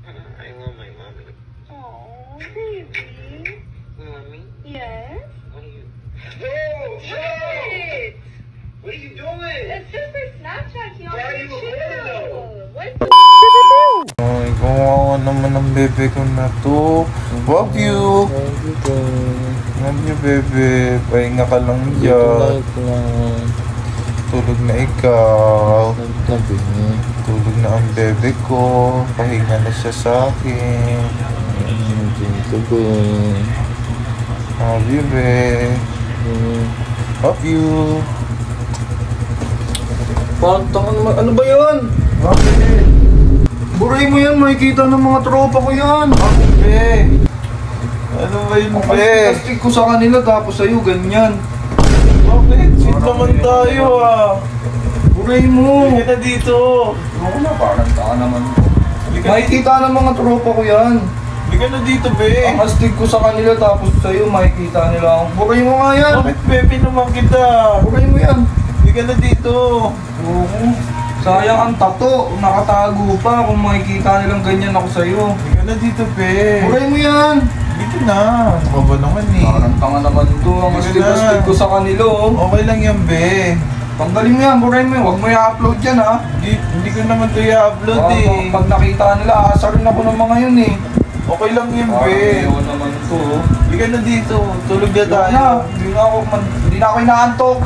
I love my mommy. Oh, baby. Mommy? Yes? What are you... Oh, shit! What are you doing? It's just for Snapchat. He Why are you recording though? What? Ay, kawawa naman ang bebe ko na to. Love you. Love you, bebe. Pahinga ka lang dyan. Tulog na ikaw. Tulog na ang bebe ko. Pahinga na siya sa akin. Love you, bebe. Love you. Ano ba yan? Bakit? Buray mo yan, makikita ng mga tropa ko yan. Bakit, be? Ano ba yun, be? Kastig ko sa kanila tapos sa'yo, ganyan. Bakit? Sweet naman tayo, ah. Buray mo. Hindi ka na dito. Ako na, parang taka naman. Hindi ka Makikita ng mga tropa ko yan. Hindi ka na dito, be. Ang astig ko sa kanila tapos sa'yo, makikita nila ako. Buray mo nga yan. Bakit, be? Naman kita. Buray mo yan. Hindi ka na dito. Oo. Sayang ang tato. Nakatago pa kung makikita nilang ganyan ako sa'yo. Hindi ka na dito, be. Buray mo yan. Dito na. Ano ba naman, eh? Parang tanga naman to. Ang Hindi ka astig-astig na. ko sa kanila, oh. Okay lang yan, be. Tanggalin mo yan, buray mo yan. Huwag mo i-upload yan, ha. Hindi ko naman ito i-upload, eh. Pag nakita nila, aasarin ako ng mga yun, eh. Okay lang yan, be. Ayaw naman to, oh. Hindi ka na dito. Tulog na tayo. Hindi na ako inaantok.